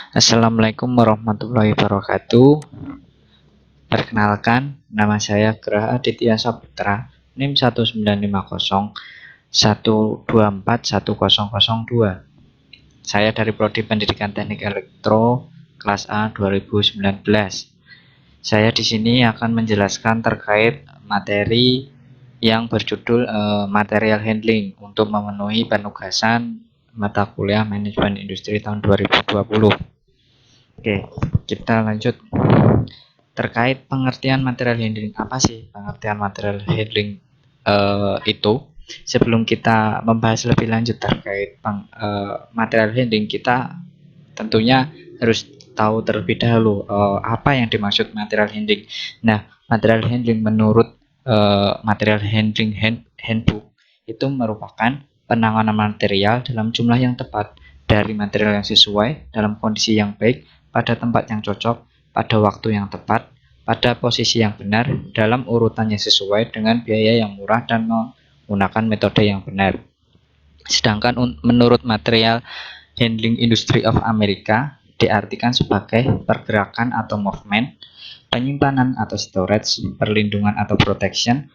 Assalamualaikum warahmatullahi wabarakatuh. Perkenalkan, nama saya Graha Aditya Saputra, NIM 19501241002. Saya dari Prodi Pendidikan Teknik Elektro kelas A 2019. Saya di sini akan menjelaskan terkait materi yang berjudul Material Handling untuk memenuhi penugasan mata kuliah Manajemen Industri tahun 2020. Oke, kita lanjut. Terkait pengertian material handling, apa sih pengertian material handling itu? Sebelum kita membahas lebih lanjut terkait material handling, kita tentunya harus tahu terlebih dahulu apa yang dimaksud material handling. Nah, material handling menurut material handling handbook itu merupakan penanganan material dalam jumlah yang tepat dari material yang sesuai dalam kondisi yang baik pada tempat yang cocok pada waktu yang tepat pada posisi yang benar dalam urutannya sesuai dengan biaya yang murah dan menggunakan metode yang benar. Sedangkan menurut material handling Industry of America diartikan sebagai pergerakan atau movement, penyimpanan atau storage, perlindungan atau protection,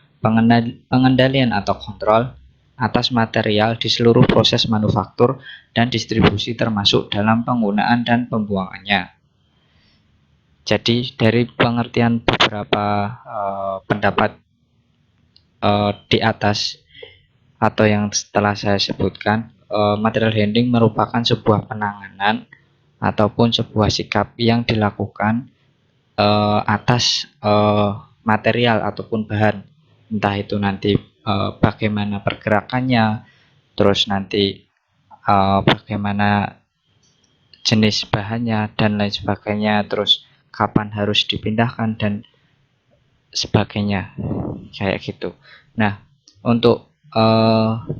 pengendalian atau kontrol atas material di seluruh proses manufaktur dan distribusi termasuk dalam penggunaan dan pembuangannya. Jadi dari pengertian beberapa pendapat di atas atau yang setelah saya sebutkan, material handling merupakan sebuah penanganan ataupun sebuah sikap yang dilakukan atas material ataupun bahan, entah itu nanti bagaimana pergerakannya, terus nanti bagaimana jenis bahannya dan lain sebagainya, terus kapan harus dipindahkan dan sebagainya, kayak gitu. Nah, untuk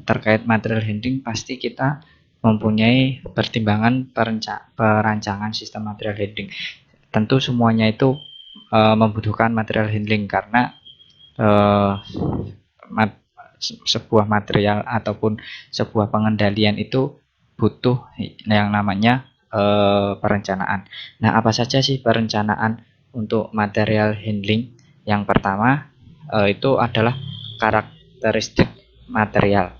terkait material handling pasti kita mempunyai pertimbangan perancangan sistem material handling. Tentu semuanya itu membutuhkan material handling karena mat, sebuah material ataupun sebuah pengendalian itu butuh yang namanya perencanaan. Nah, apa saja sih perencanaan untuk material handling? Yang pertama itu adalah karakteristik material.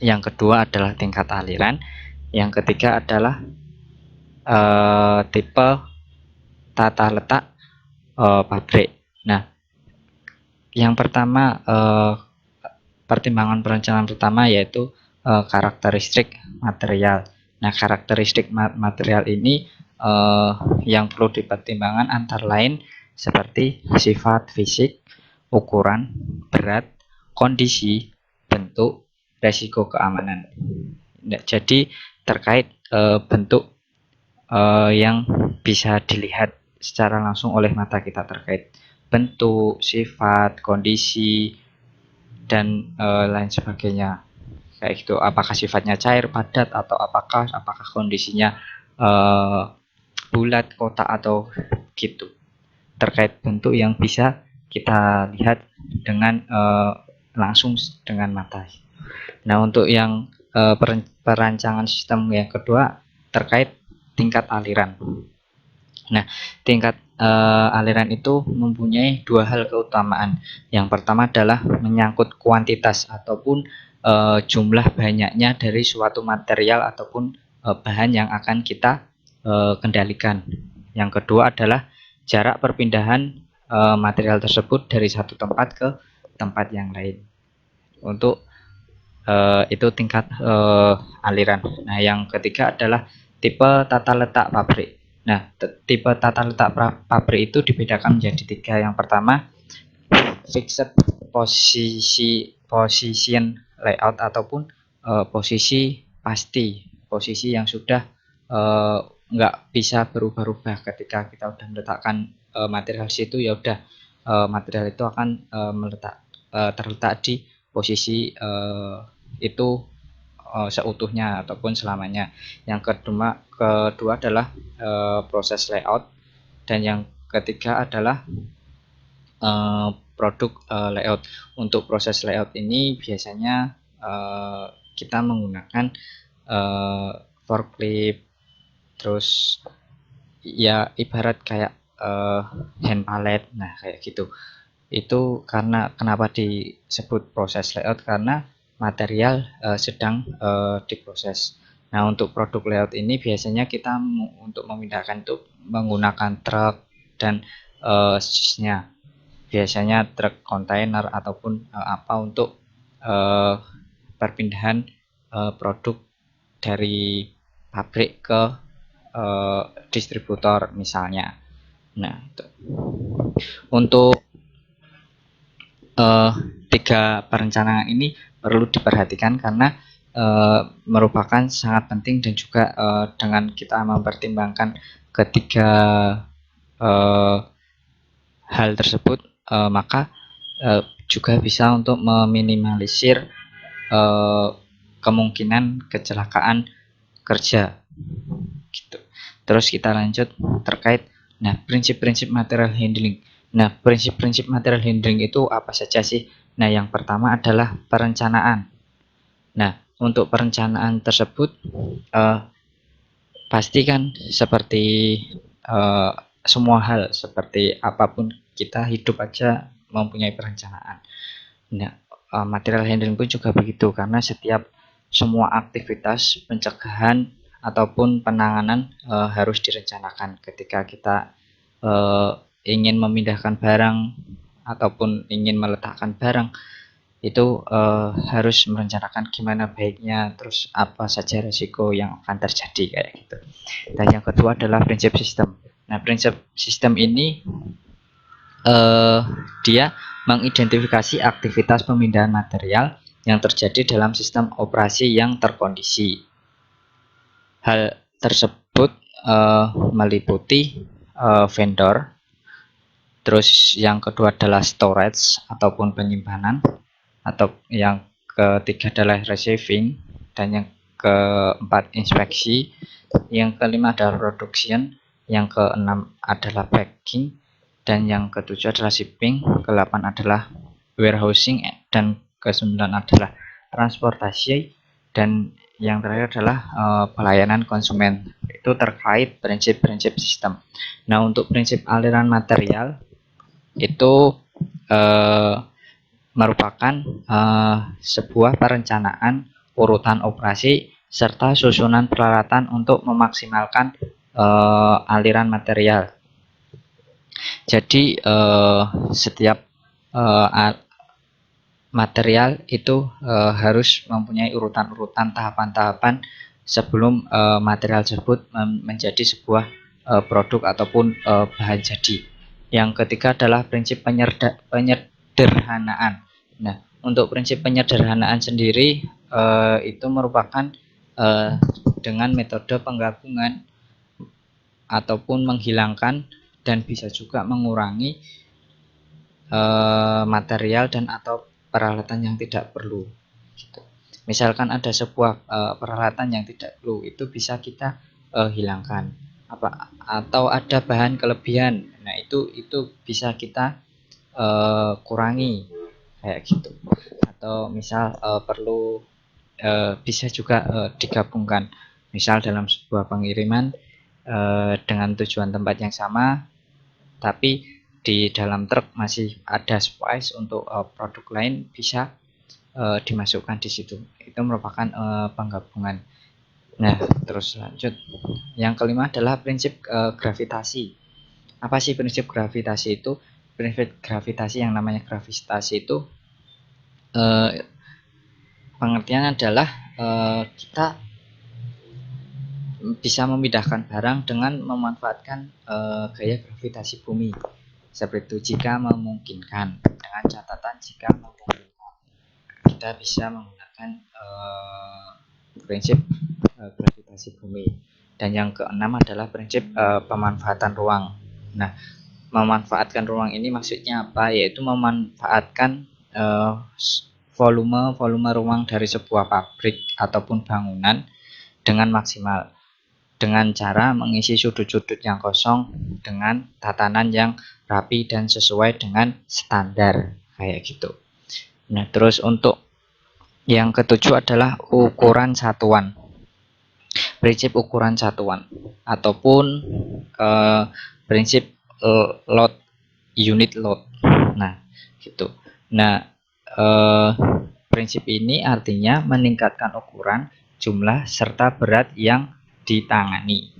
Yang kedua adalah tingkat aliran. Yang ketiga adalah tipe tata letak pabrik. Nah, yang pertama pertimbangan perencanaan pertama yaitu karakteristik material. Nah, karakteristik material ini yang perlu dipertimbangkan antara lain seperti sifat fisik, ukuran, berat, kondisi, bentuk, resiko keamanan. Nah, jadi terkait bentuk yang bisa dilihat secara langsung oleh mata kita terkait bentuk, sifat, kondisi, dan lain sebagainya. Kayak gitu, apakah sifatnya cair, padat, atau apakah kondisinya bulat, kotak, atau gitu. Terkait bentuk yang bisa kita lihat dengan langsung dengan mata. Nah, untuk yang perancangan sistem yang kedua terkait tingkat aliran. Nah, tingkat aliran itu mempunyai dua hal keutamaan. Yang pertama adalah menyangkut kuantitas ataupun jumlah banyaknya dari suatu material ataupun bahan yang akan kita kendalikan. Yang kedua adalah jarak perpindahan material tersebut dari satu tempat ke tempat yang lain. Untuk itu tingkat aliran. Nah, yang ketiga adalah tipe tata letak pabrik. Nah, tipe tata letak pabrik itu dibedakan menjadi tiga. Yang pertama, fixed position layout ataupun posisi pasti, posisi yang sudah nggak bisa berubah-ubah. Ketika kita udah meletakkan material situ, ya udah material itu akan terletak di posisi itu seutuhnya ataupun selamanya. Yang kedua adalah proses layout, dan yang ketiga adalah produk layout. Untuk proses layout ini biasanya kita menggunakan forklift, terus ya ibarat kayak hand palette, nah kayak gitu. Itu karena kenapa disebut proses layout, karena material sedang diproses. Nah, untuk produk layout ini biasanya kita untuk memindahkan itu menggunakan truk dan sejenisnya. Biasanya truk kontainer ataupun apa untuk perpindahan produk dari pabrik ke distributor misalnya. Nah, itu. Untuk eh, tiga perencanaan ini perlu diperhatikan karena merupakan sangat penting, dan juga dengan kita mempertimbangkan ketiga eh, hal tersebut, maka juga bisa untuk meminimalisir eh, kemungkinan kecelakaan kerja gitu. Terus kita lanjut terkait prinsip-prinsip material handling. Nah, prinsip-prinsip material handling itu apa saja sih? Nah, yang pertama adalah perencanaan. Nah, untuk perencanaan tersebut eh, pasti kan seperti eh, semua hal, seperti apapun kita hidup aja mempunyai perencanaan. Nah, material handling pun juga begitu, karena setiap semua aktivitas pencegahan ataupun penanganan harus direncanakan. Ketika kita eh, ingin memindahkan barang ataupun ingin meletakkan barang, itu harus merencanakan gimana baiknya, terus apa saja risiko yang akan terjadi kayak gitu. Dan yang kedua adalah prinsip sistem. Nah, prinsip sistem ini eh, dia mengidentifikasi aktivitas pemindahan material yang terjadi dalam sistem operasi yang terkondisi. Hal tersebut meliputi vendor, terus yang kedua adalah storage ataupun penyimpanan, atau yang ketiga adalah receiving, dan yang keempat inspeksi, yang kelima adalah production, yang keenam adalah packing, dan yang ketujuh adalah shipping, ke-8 adalah warehousing, dan ke-9 adalah transportasi, dan yang terakhir adalah pelayanan konsumen. Itu terkait prinsip-prinsip sistem. Nah, untuk prinsip aliran material itu eh, merupakan sebuah perencanaan urutan operasi serta susunan peralatan untuk memaksimalkan aliran material. Jadi setiap material itu harus mempunyai urutan-urutan tahapan-tahapan sebelum material tersebut menjadi sebuah produk ataupun bahan jadi. Yang ketiga adalah prinsip penyederhanaan. Nah, untuk prinsip penyederhanaan sendiri itu merupakan dengan metode penggabungan ataupun menghilangkan dan bisa juga mengurangi material dan atau peralatan yang tidak perlu gitu. Misalkan ada sebuah peralatan yang tidak perlu, itu bisa kita hilangkan. Atau ada bahan kelebihan, nah itu bisa kita kurangi kayak gitu. Atau misal perlu bisa juga digabungkan, misal dalam sebuah pengiriman dengan tujuan tempat yang sama, tapi di dalam truk masih ada space untuk produk lain, bisa dimasukkan di situ. Itu merupakan penggabungan. Nah, terus lanjut. Yang kelima adalah prinsip gravitasi. Apa sih prinsip gravitasi itu? Prinsip gravitasi, yang namanya gravitasi itu pengertian adalah kita bisa memindahkan barang dengan memanfaatkan gaya gravitasi bumi. Seperti itu jika memungkinkan, dengan catatan jika memungkinkan. Kita bisa menggunakan prinsip gravitasi bumi. Dan yang keenam adalah prinsip pemanfaatan ruang. Nah, memanfaatkan ruang ini maksudnya apa? Yaitu memanfaatkan volume ruang dari sebuah pabrik ataupun bangunan dengan maksimal, dengan cara mengisi sudut-sudut yang kosong dengan tatanan yang rapi dan sesuai dengan standar kayak gitu. Nah, terus untuk yang ketujuh adalah ukuran satuan. prinsip ukuran satuan ataupun prinsip load unit load. Nah, gitu. Nah, prinsip ini artinya meningkatkan ukuran, jumlah serta berat yang ditangani.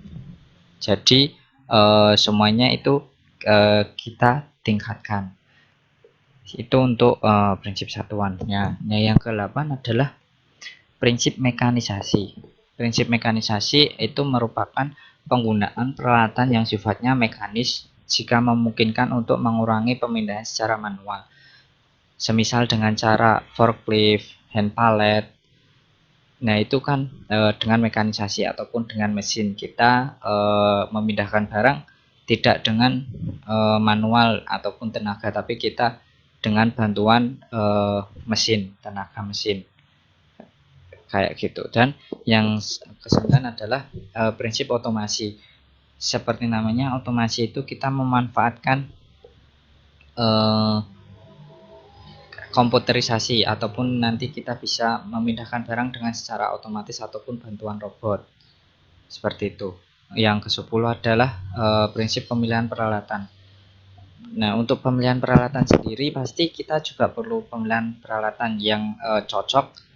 Jadi semuanya itu kita tingkatkan. Itu untuk prinsip satuannya. Nah, yang ke-8 adalah prinsip mekanisasi. Prinsip mekanisasi itu merupakan penggunaan peralatan yang sifatnya mekanis jika memungkinkan untuk mengurangi pemindahan secara manual. Semisal dengan cara forklift, hand pallet. Nah, itu kan dengan mekanisasi ataupun dengan mesin kita memindahkan barang tidak dengan manual ataupun tenaga, tapi kita dengan bantuan mesin, tenaga mesin kayak gitu. Dan yang ke-9 adalah prinsip otomasi. Seperti namanya, otomasi itu kita memanfaatkan komputerisasi ataupun nanti kita bisa memindahkan barang dengan secara otomatis ataupun bantuan robot. Seperti itu. Yang ke-10 adalah prinsip pemilihan peralatan. Nah, untuk pemilihan peralatan sendiri pasti kita juga perlu pemilihan peralatan yang cocok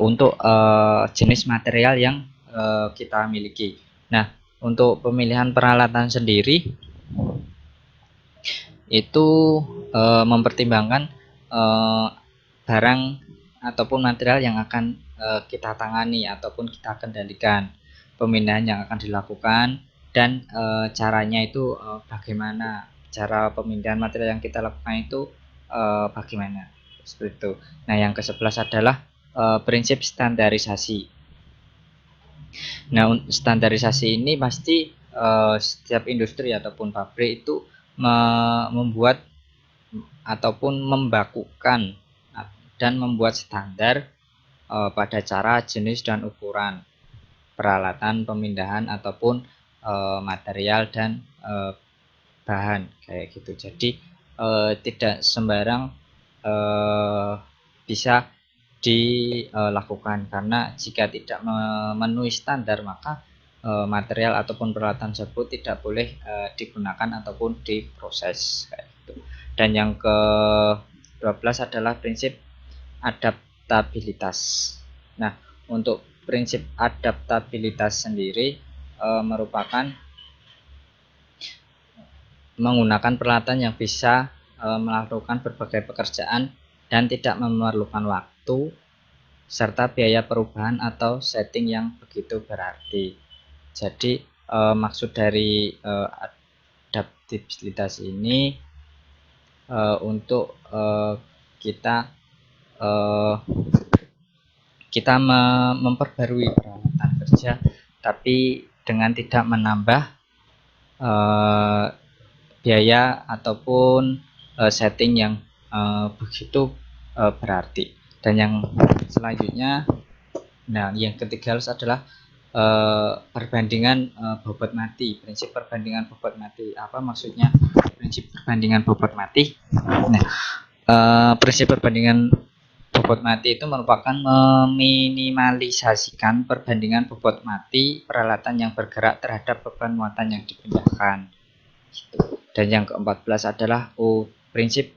untuk jenis material yang kita miliki. Nah, untuk pemilihan peralatan sendiri itu mempertimbangkan barang ataupun material yang akan kita tangani ataupun kita kendalikan, pemindahan yang akan dilakukan, dan caranya itu bagaimana, cara pemindahan material yang kita lakukan itu bagaimana, seperti itu. Nah, yang ke-11 adalah prinsip standarisasi. Nah, standarisasi ini pasti setiap industri ataupun pabrik itu membuat ataupun membakukan dan membuat standar pada cara, jenis, dan ukuran peralatan pemindahan ataupun material dan bahan kayak gitu. Jadi tidak sembarang bisa dilakukan, karena jika tidak memenuhi standar maka material ataupun peralatan tersebut tidak boleh digunakan ataupun diproses kayak gitu. Dan yang ke-12 adalah prinsip adaptabilitas. Nah, untuk prinsip adaptabilitas sendiri merupakan menggunakan peralatan yang bisa melakukan berbagai pekerjaan dan tidak memerlukan waktu serta biaya perubahan atau setting yang begitu berarti. Jadi maksud dari adaptabilitas ini untuk kita memperbarui peralatan kerja, tapi dengan tidak menambah biaya ataupun setting yang begitu berarti. Dan yang selanjutnya, nah yang ketiga adalah perbandingan bobot mati. Prinsip perbandingan bobot mati. Apa maksudnya prinsip perbandingan bobot mati? Nah, prinsip perbandingan bobot mati itu merupakan meminimalisasikan perbandingan bobot mati peralatan yang bergerak terhadap beban muatan yang dipindahkan. Dan yang ke-14 adalah prinsip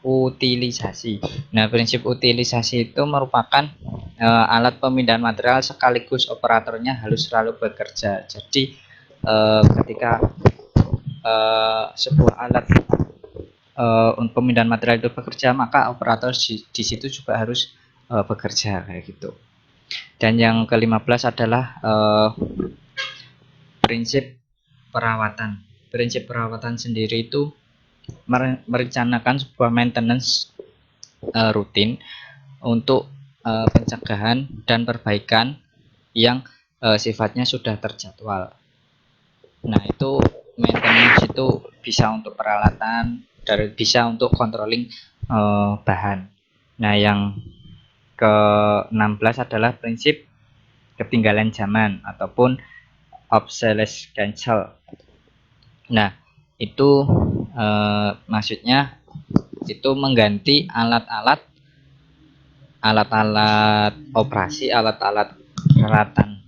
utilisasi. Nah, prinsip utilisasi itu merupakan alat pemindahan material sekaligus operatornya harus selalu bekerja. Jadi ketika sebuah alat untuk pemindahan material itu bekerja, maka operator di situ juga harus bekerja kayak gitu. Dan yang ke-15 adalah prinsip perawatan. Prinsip perawatan sendiri itu merencanakan sebuah maintenance rutin untuk pencegahan dan perbaikan yang sifatnya sudah terjadwal. Nah, itu maintenance itu bisa untuk peralatan, bisa untuk controlling bahan. Nah, yang ke-16 adalah prinsip ketinggalan zaman ataupun obsolescence. Nah, itu maksudnya itu mengganti alat-alat operasi, alat-alat peralatan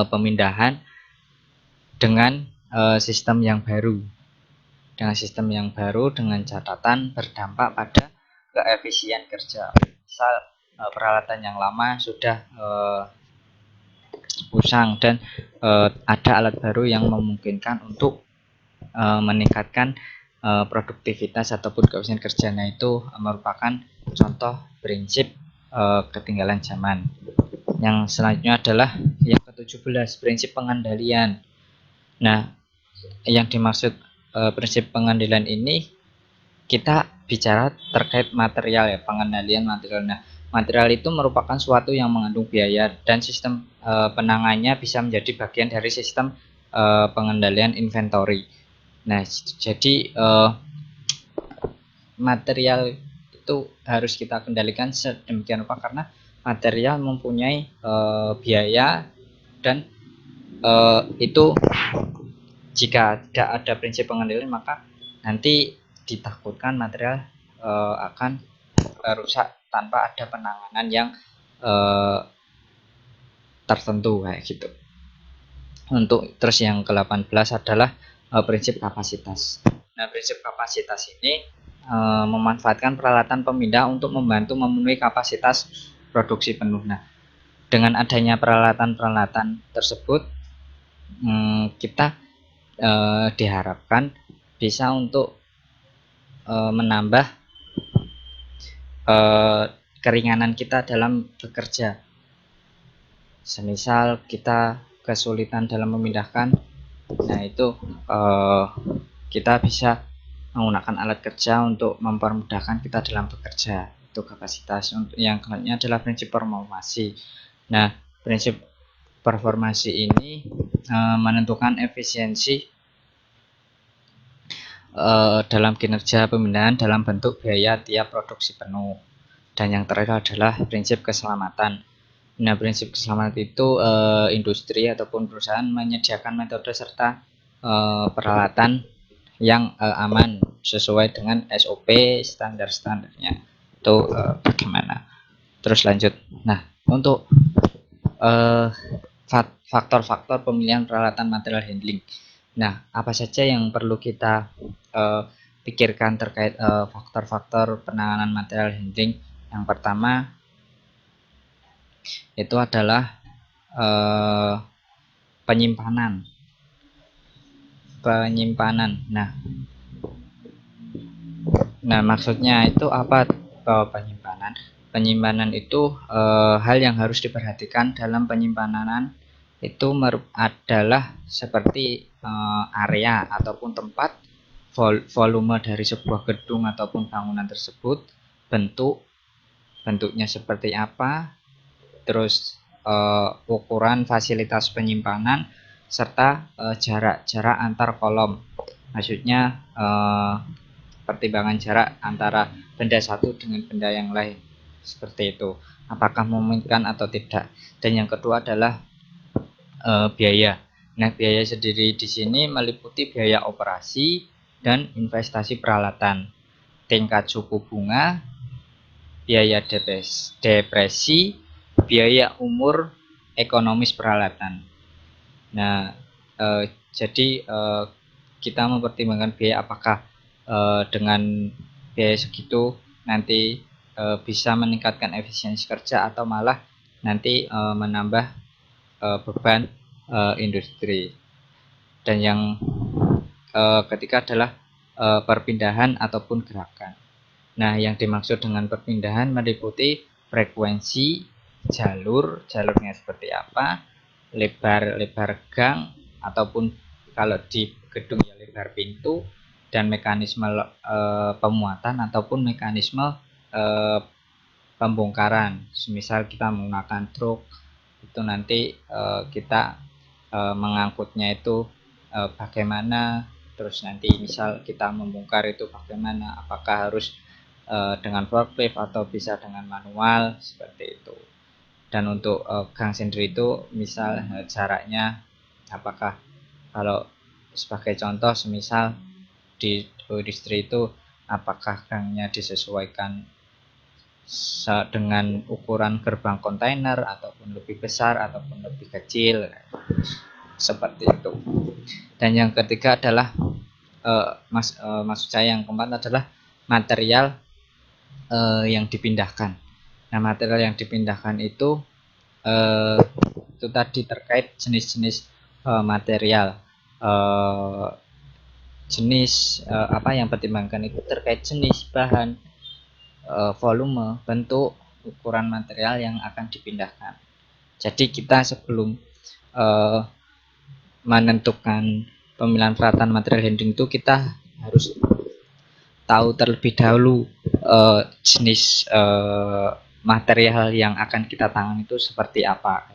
pemindahan dengan sistem yang baru. Dengan sistem yang baru dengan catatan berdampak pada keefisien kerja. Misal peralatan yang lama sudah usang dan ada alat baru yang memungkinkan untuk meningkatkan produktivitas ataupun keefisien kerja. Nah, itu merupakan contoh prinsip ketinggalan zaman. Yang selanjutnya adalah yang ke-17, prinsip pengendalian. Nah, yang dimaksud prinsip pengendalian ini kita bicara terkait material ya, pengendalian material. Nah, material itu merupakan suatu yang mengandung biaya dan sistem penanganannya bisa menjadi bagian dari sistem pengendalian inventory. Nah, jadi material itu harus kita kendalikan sedemikian rupa karena material mempunyai biaya dan itu jika tidak ada prinsip pengendalian maka nanti ditakutkan material akan rusak tanpa ada penanganan yang tertentu kayak gitu. Untuk terus yang ke-18 adalah prinsip kapasitas. Nah, prinsip kapasitas ini memanfaatkan peralatan pemindah untuk membantu memenuhi kapasitas produksi penuh. Nah, dengan adanya peralatan-peralatan tersebut kita diharapkan bisa untuk menambah keringanan kita dalam bekerja. Semisal kita kesulitan dalam memindahkan, nah itu kita bisa menggunakan alat kerja untuk mempermudahkan kita dalam bekerja. Itu kapasitas. Untuk yang selanjutnya adalah prinsip performasi. Nah, prinsip performasi ini menentukan efisiensi dalam kinerja pemindahan dalam bentuk biaya tiap produksi penuh. Dan yang terakhir adalah prinsip keselamatan. Nah, prinsip keselamatan itu industri ataupun perusahaan menyediakan metode serta peralatan yang aman sesuai dengan SOP standar-standarnya. Itu bagaimana? Terus lanjut. Nah, untuk faktor-faktor pemilihan peralatan material handling. Nah, apa saja yang perlu kita pikirkan terkait faktor-faktor penanganan material handling? Yang pertama itu adalah penyimpanan. Nah, maksudnya itu apa penyimpanan? Penyimpanan itu hal yang harus diperhatikan dalam penyimpanan itu adalah seperti area ataupun tempat, volume dari sebuah gedung ataupun bangunan tersebut, bentuknya seperti apa, terus ukuran fasilitas penyimpanan serta jarak antar kolom. Maksudnya pertimbangan jarak antara benda satu dengan benda yang lain, seperti itu. Apakah memungkinkan atau tidak. Dan yang kedua adalah biaya. Nah, biaya sendiri di sini meliputi biaya operasi dan investasi peralatan, tingkat suku bunga, biaya depresi, biaya umur ekonomis peralatan. Nah, jadi kita mempertimbangkan biaya apakah dengan biaya segitu nanti bisa meningkatkan efisiensi kerja atau malah nanti menambah beban industri. Dan yang ketiga adalah perpindahan ataupun gerakan. Nah, yang dimaksud dengan perpindahan meliputi frekuensi, jalurnya seperti apa, lebar gang ataupun kalau di gedung ya lebar pintu, dan mekanisme pemuatan ataupun mekanisme pembongkaran. Semisal kita menggunakan truk itu nanti kita mengangkutnya itu bagaimana, terus nanti misal kita membongkar itu bagaimana, apakah harus dengan forklift atau bisa dengan manual, seperti itu. Dan untuk gang sendiri itu misal jaraknya apakah, kalau sebagai contoh semisal di industri itu apakah gangnya disesuaikan dengan ukuran gerbang kontainer ataupun lebih besar ataupun lebih kecil, seperti itu. Dan yang ketiga adalah maksud saya yang keempat adalah material yang dipindahkan. Nah, material yang dipindahkan itu tadi terkait jenis-jenis material. Jenis apa yang pertimbangkan itu terkait jenis, bahan, volume, bentuk, ukuran material yang akan dipindahkan. Jadi kita sebelum menentukan pemilihan peralatan material handling itu kita harus tahu terlebih dahulu jenis material yang akan kita tangani itu seperti apa.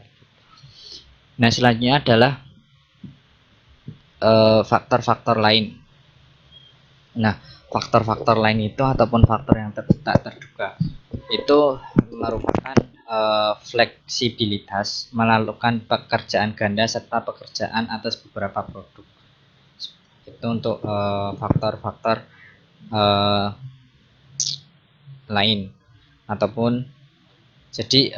Nah, selanjutnya adalah faktor-faktor lain. Nah, faktor-faktor lain itu ataupun faktor yang tak terduga itu merupakan fleksibilitas melakukan pekerjaan ganda serta pekerjaan atas beberapa produk. Itu untuk faktor-faktor lain ataupun jadi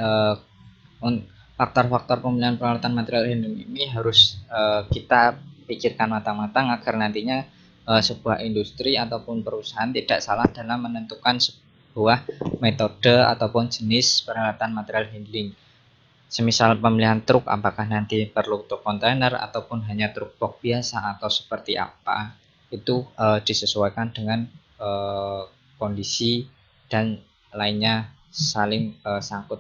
faktor-faktor pemilihan peralatan material handling ini harus kita pikirkan matang-matang agar nantinya sebuah industri ataupun perusahaan tidak salah dalam menentukan sebuah metode ataupun jenis peralatan material handling. Semisal pemilihan truk, apakah nanti perlu truk kontainer ataupun hanya truk box biasa atau seperti apa, itu disesuaikan dengan kondisi dan lainnya saling sangkut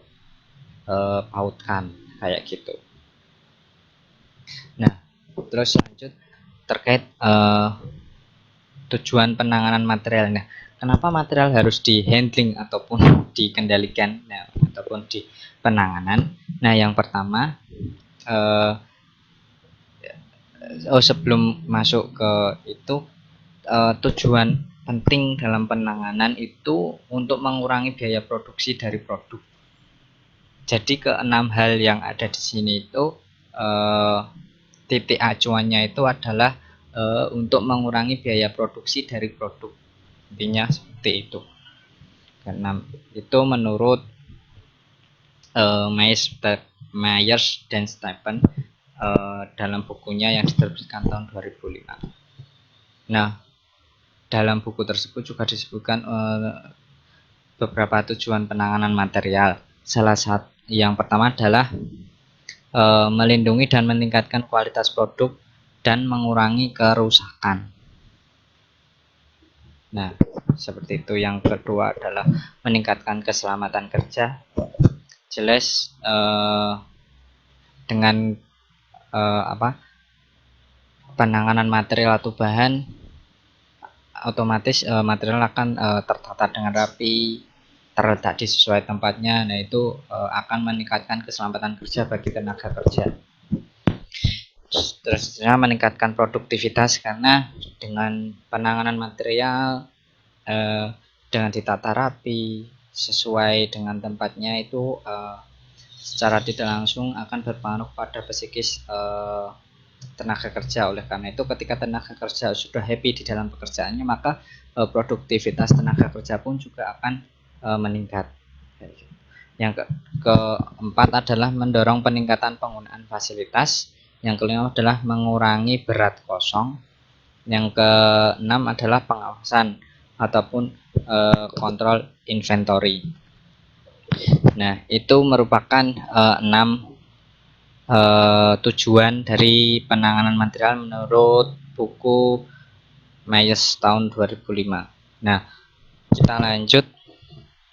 pautkan kayak gitu. Nah, terus lanjut terkait tujuan penanganan material. Nah, kenapa material harus di handling ataupun dikendalikan, nah, ataupun di penanganan? Nah, yang pertama sebelum masuk ke itu tujuan penting dalam penanganan itu untuk mengurangi biaya produksi dari produk. Jadi keenam hal yang ada di sini itu titik acuannya itu adalah untuk mengurangi biaya produksi dari produk. Intinya seperti itu. Keenam itu menurut Myers dan Stephen dalam bukunya yang diterbitkan tahun 2005. Nah, dalam buku tersebut juga disebutkan beberapa tujuan penanganan material. Salah satu yang pertama adalah melindungi dan meningkatkan kualitas produk dan mengurangi kerusakan. Nah, seperti itu. Yang kedua adalah meningkatkan keselamatan kerja. Jelas dengan penanganan material atau bahan, otomatis material akan tertata dengan rapi, terletak di sesuai tempatnya. Nah, itu akan meningkatkan keselamatan kerja bagi tenaga kerja. Terus meningkatkan produktivitas karena dengan penanganan material dengan ditata rapi sesuai dengan tempatnya itu secara tidak langsung akan berpengaruh pada psikis tenaga kerja. Oleh karena itu ketika tenaga kerja sudah happy di dalam pekerjaannya, maka produktivitas tenaga kerja pun juga akan meningkat. Yang keempat adalah mendorong peningkatan penggunaan fasilitas. Yang kelima adalah mengurangi berat kosong. Yang keenam adalah pengawasan ataupun kontrol inventory. Nah, itu merupakan 6 tujuan dari penanganan material menurut buku Myers tahun 2005. Nah, kita lanjut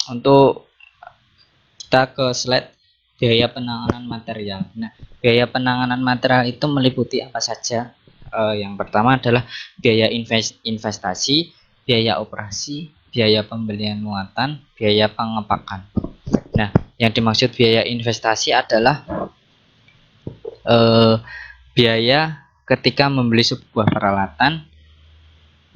untuk kita ke slide biaya penanganan material. Nah, biaya penanganan material itu meliputi apa saja? Yang pertama adalah biaya investasi, biaya operasi, biaya pembelian muatan, biaya pengepakan. Nah, yang dimaksud biaya investasi adalah biaya ketika membeli sebuah peralatan,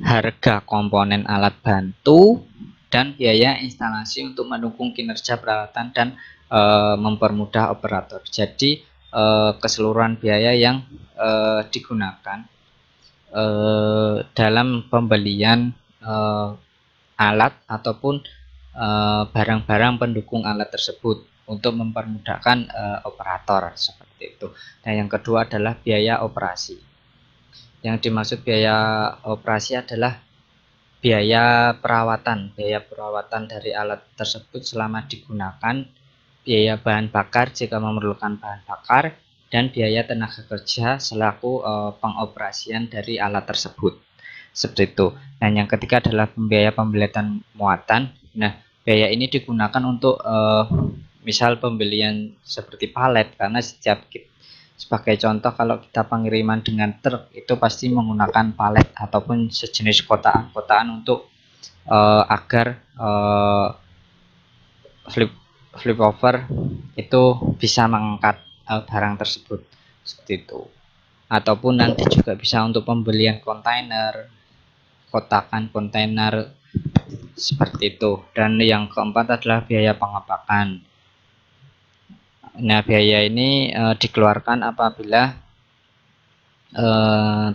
harga komponen alat bantu, dan biaya instalasi untuk mendukung kinerja peralatan dan mempermudah operator. Jadi keseluruhan biaya yang digunakan dalam pembelian alat ataupun barang-barang pendukung alat tersebut untuk mempermudahkan operator seperti itu. Dan yang kedua adalah biaya operasi. Yang dimaksud biaya operasi adalah biaya perawatan dari alat tersebut selama digunakan, biaya bahan bakar jika memerlukan bahan bakar, dan biaya tenaga kerja selaku pengoperasian dari alat tersebut. Seperti itu. Dan yang ketiga adalah biaya pembelian muatan. Nah, biaya ini digunakan untuk misal pembelian seperti palet, karena sebagai contoh kalau kita pengiriman dengan truk itu pasti menggunakan palet ataupun sejenis kotaan untuk agar flip over itu bisa mengangkat barang tersebut seperti itu. Ataupun nanti juga bisa untuk pembelian kontainer, kotakan kontainer seperti itu. Dan yang keempat adalah biaya pengepakan. Nah, biaya ini dikeluarkan apabila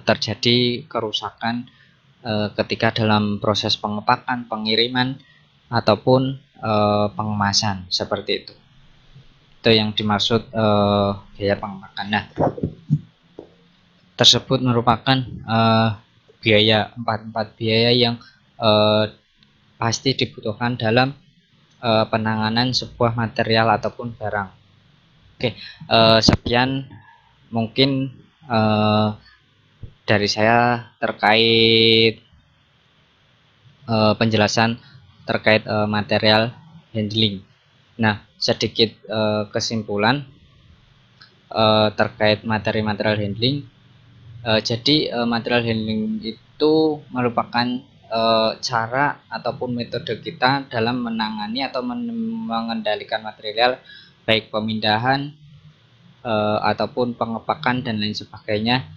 terjadi kerusakan ketika dalam proses pengepakan, pengiriman, ataupun pengemasan seperti itu. Itu yang dimaksud biaya pengepakan. Nah, tersebut merupakan empat biaya yang pasti dibutuhkan dalam penanganan sebuah material ataupun barang. Oke, sekian mungkin dari saya terkait penjelasan terkait material handling. Nah, sedikit kesimpulan terkait material handling. Jadi material handling itu merupakan cara ataupun metode kita dalam menangani atau mengendalikan material, baik pemindahan ataupun pengepakan dan lain sebagainya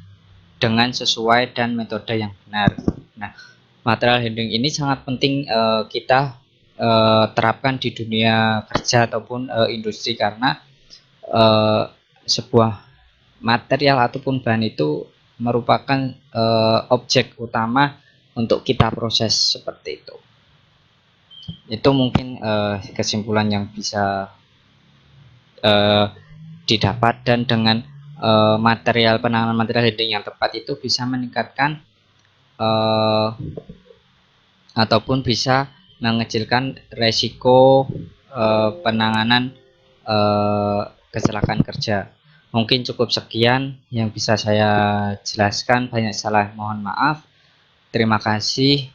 dengan sesuai dan metode yang benar. Nah, material handling ini sangat penting kita terapkan di dunia kerja ataupun industri, karena sebuah material ataupun bahan itu merupakan objek utama untuk kita proses seperti itu. Itu mungkin kesimpulan yang bisa didapat, dan dengan penanganan material handling yang tepat itu bisa meningkatkan ataupun bisa mengecilkan resiko penanganan kecelakaan kerja. Mungkin cukup sekian yang bisa saya jelaskan, banyak salah mohon maaf. Terima kasih.